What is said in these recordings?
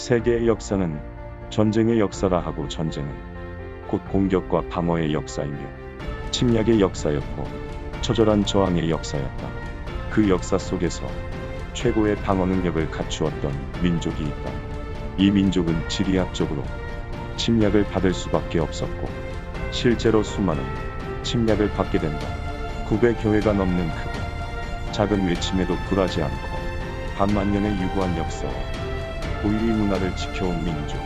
세계의 역사는 전쟁의 역사라 하고, 전쟁은 곧 공격과 방어의 역사이며 침략의 역사였고 처절한 저항의 역사였다. 그 역사 속에서 최고의 방어 능력을 갖추었던 민족이 있다. 이 민족은 지리학적으로 침략을 받을 수밖에 없었고 실제로 수많은 침략을 받게 된다. 900여회가 넘는 크고 작은 외침에도 굴하지 않고 반만년의 유구한 역사와 고유의 문화를 지켜온 민족,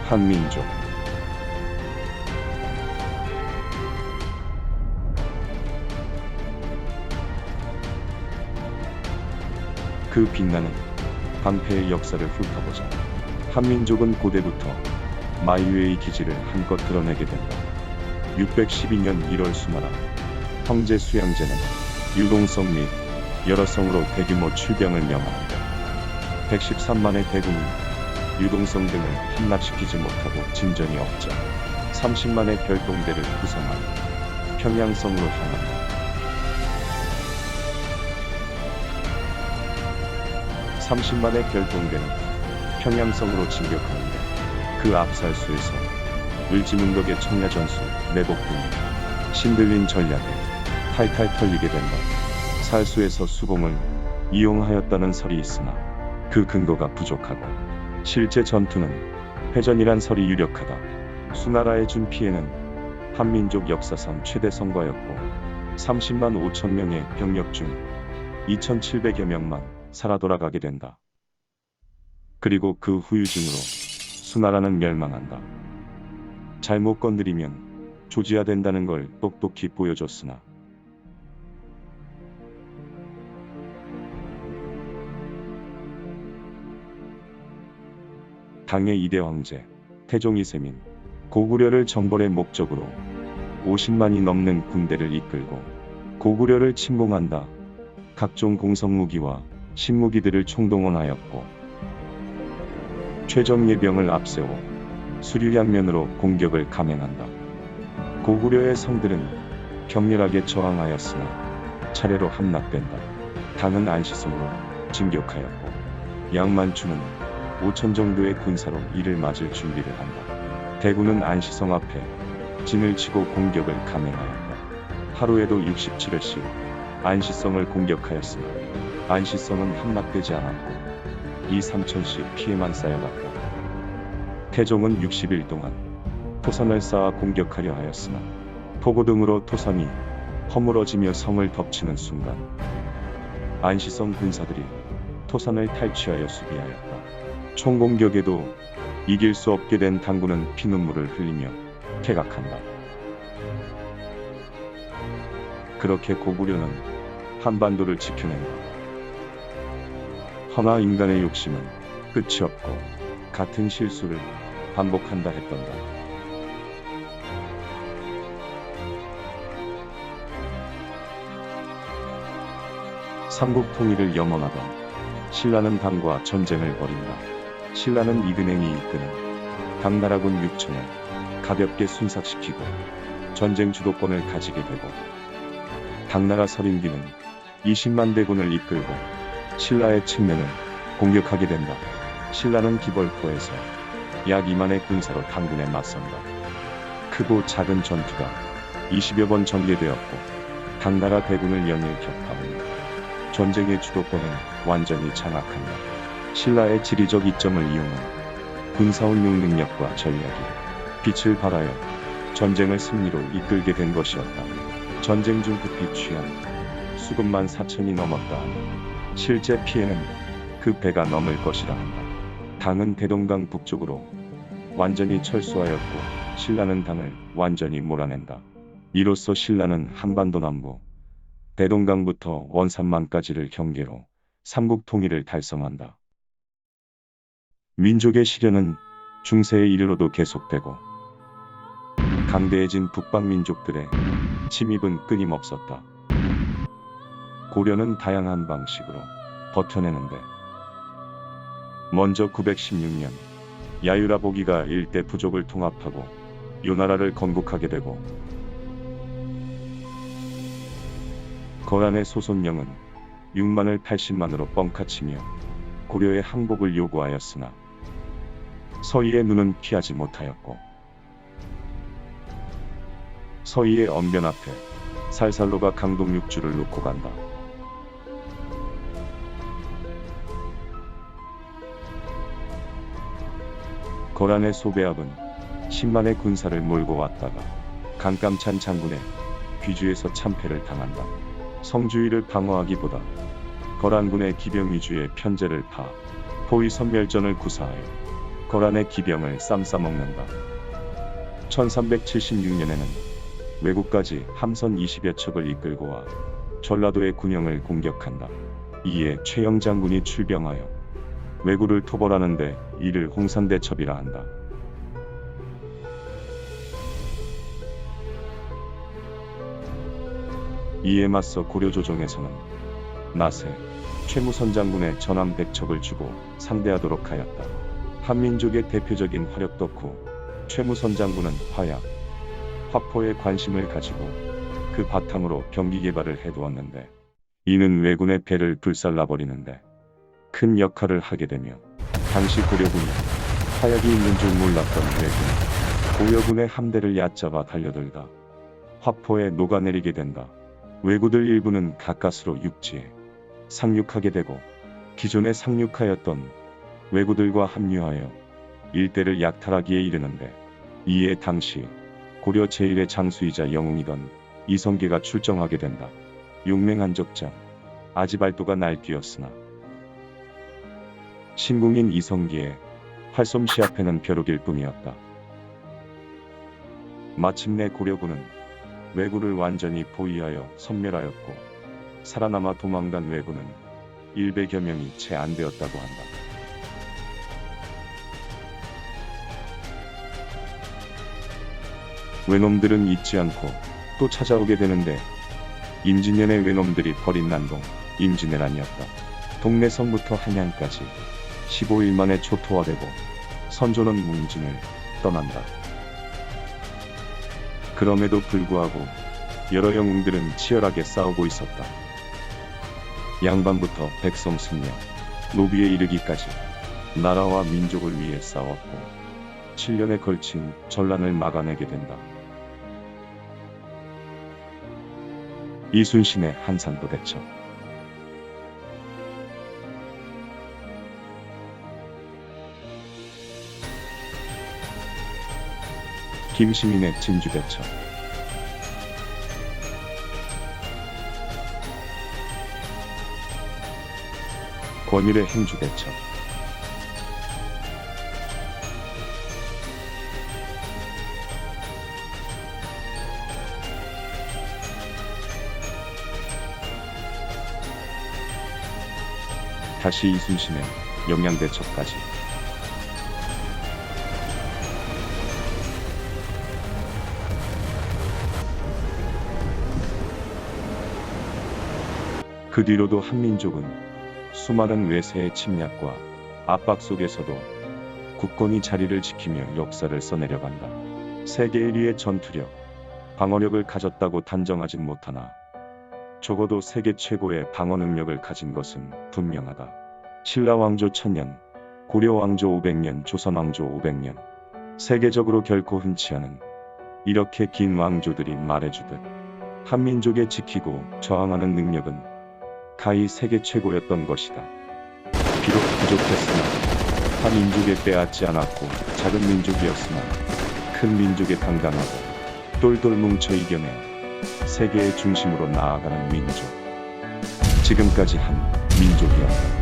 한민족. 그 빛나는 방패의 역사를 훑어보자. 한민족은 고대부터 마이웨이 기지를 한껏 드러내게 된다. 612년 1월 수나라 형제 수양제는 유동성 및 여러 성으로 대규모 출병을 명합니다. 113만의 대군이 유동성 등을 함락시키지 못하고 진전이 없자 30만의 별동대를 구성한 평양성으로 향한다. 30만의 별동대는 평양성으로 진격하는데 그 앞살수에서 을지문덕의 청야전술, 매복 등이 신들린 전략에 탈탈 털리게 된다. 살수에서 수공을 이용하였다는 설이 있으나 그 근거가 부족하고 실제 전투는 회전이란 설이 유력하다. 수나라에 준 피해는 한민족 역사상 최대 성과였고 30만 5천 명의 병력 중 2,700여 명만 살아 돌아가게 된다. 그리고 그 후유증으로 수나라는 멸망한다. 잘못 건드리면 조지화된다는 걸 똑똑히 보여줬으나 당의 2대 황제 태종 이세민 고구려를 정벌의 목적으로 50만이 넘는 군대를 이끌고 고구려를 침공한다. 각종 공성무기와 신무기들을 총동원하였고 최정 예병을 앞세워 수류양면으로 공격을 감행한다. 고구려의 성들은 격렬하게 저항하였으나 차례로 함락된다. 당은 안시성으로 진격하였고 양만추는 5천 정도의 군사로 이를 맞을 준비를 한다. 대군은 안시성 앞에 진을 치고 공격을 감행하였다. 하루에도 67회씩 안시성을 공격하였으나 안시성은 함락되지 않았고 2~3천씩 피해만 쌓여갔다. 태종은 60일 동안 토선을 쌓아 공격하려 하였으나 포고등으로 토선이 허물어지며 성을 덮치는 순간 안시성 군사들이 토선을 탈취하여 수비하였다. 총공격에도 이길 수 없게 된 당군은 피눈물을 흘리며 퇴각한다. 그렇게 고구려는 한반도를 지켜낸다. 허나 인간의 욕심은 끝이 없고 같은 실수를 반복한다 했던다. 삼국 통일을 염원하던 신라는 당과 전쟁을 벌인다. 신라는 이근행이 이끄는 당나라군 6천을 가볍게 순삭시키고 전쟁 주도권을 가지게 되고 당나라 서린기는 20만 대군을 이끌고 신라의 측면을 공격하게 된다. 신라는 기벌포에서 약 2만의 군사로 당군에 맞선다. 크고 작은 전투가 20여 번 전개되었고 당나라 대군을 연일 격파하며 전쟁의 주도권을 완전히 장악한다. 신라의 지리적 이점을 이용한 군사운용 능력과 전략이 빛을 발하여 전쟁을 승리로 이끌게 된 것이었다. 전쟁 중 급히 취한 수급만 4천이 넘었다 하니 실제 피해는 그 배가 넘을 것이라 한다. 당은 대동강 북쪽으로 완전히 철수하였고 신라는 당을 완전히 몰아낸다. 이로써 신라는 한반도 남부 대동강부터 원산만까지를 경계로 삼국 통일을 달성한다. 민족의 시련은 중세에 이르러도 계속되고 강대해진 북방민족들의 침입은 끊임없었다. 고려는 다양한 방식으로 버텨내는데 먼저 916년 야유라보기가 일대 부족을 통합하고 요나라를 건국하게 되고 거란의 소손령은 6만을 80만으로 뻥카치며 고려의 항복을 요구하였으나 서희의 눈은 피하지 못하였고 서희의 언변 앞에 살살로가 강동육주를 놓고 간다. 거란의 소배압은 10만의 군사를 몰고 왔다가 강감찬 장군의 귀주에서 참패를 당한다. 성주위를 방어하기보다 거란군의 기병 위주의 편제를 파 포위 선멸전을 구사하여 거란의 기병을 쌈싸먹는다. 1376년에는 외구까지 함선 20여 척을 이끌고 와 전라도의 군영을 공격한다. 이에 최영 장군이 출병하여 왜구를 토벌하는데 이를 홍산대첩이라 한다. 이에 맞서 고려조정에서는 나세, 최무선 장군의 전함 100척을 주고 상대하도록 하였다. 한민족의 대표적인 화력 덕후 최무선 장군은 화약, 화포에 관심을 가지고 그 바탕으로 경기 개발을 해두었는데 이는 왜군의 배를 불살라버리는데 큰 역할을 하게 되며 당시 고려군이 화약이 있는 줄 몰랐던 왜군이 고려군의 함대를 얕잡아 달려들다 화포에 녹아내리게 된다. 왜구들 일부는 가까스로 육지에 상륙하게 되고 기존에 상륙하였던 왜구들과 합류하여 일대를 약탈하기에 이르는데 이에 당시 고려 제1의 장수이자 영웅이던 이성계가 출정하게 된다. 용맹한 적장 아지발도가 날뛰었으나 신궁인 이성계의 활솜씨 앞에는 벼룩일 뿐이었다. 마침내 고려군은 왜구를 완전히 포위하여 섬멸하였고 살아남아 도망간 왜구는 100여 명이 채 안 되었다고 한다. 왜놈들은 잊지 않고 또 찾아오게 되는데 임진년의 왜놈들이 벌인 난동 임진왜란이었다. 동래성부터 한양까지 15일 만에 초토화되고 선조는 뭉진을 떠난다. 그럼에도 불구하고 여러 영웅들은 치열하게 싸우고 있었다. 양반부터 백성 승려, 노비에 이르기까지 나라와 민족을 위해 싸웠고 7년에 걸친 전란을 막아내게 된다. 이순신의 한산도 대첩. 김시민의 진주 대첩. 권율의 행주 대첩. 다시 이순신의 영양대첩까지. 그 뒤로도 한민족은 수많은 외세의 침략과 압박 속에서도 굳건히 자리를 지키며 역사를 써내려간다. 세계 1위의 전투력, 방어력을 가졌다고 단정하진 못하나 적어도 세계 최고의 방어 능력을 가진 것은 분명하다. 신라왕조 1000년, 고려왕조 500년, 조선왕조 500년. 세계적으로 결코 흔치 않은 이렇게 긴 왕조들이 말해주듯 한민족의 지키고 저항하는 능력은 가히 세계 최고였던 것이다. 비록 부족했으나 한 민족에 빼앗지 않았고 작은 민족이었으나 큰 민족에 강간하고 똘똘 뭉쳐 이겨내 세계의 중심으로 나아가는 민족. 지금까지 한 민족이었다.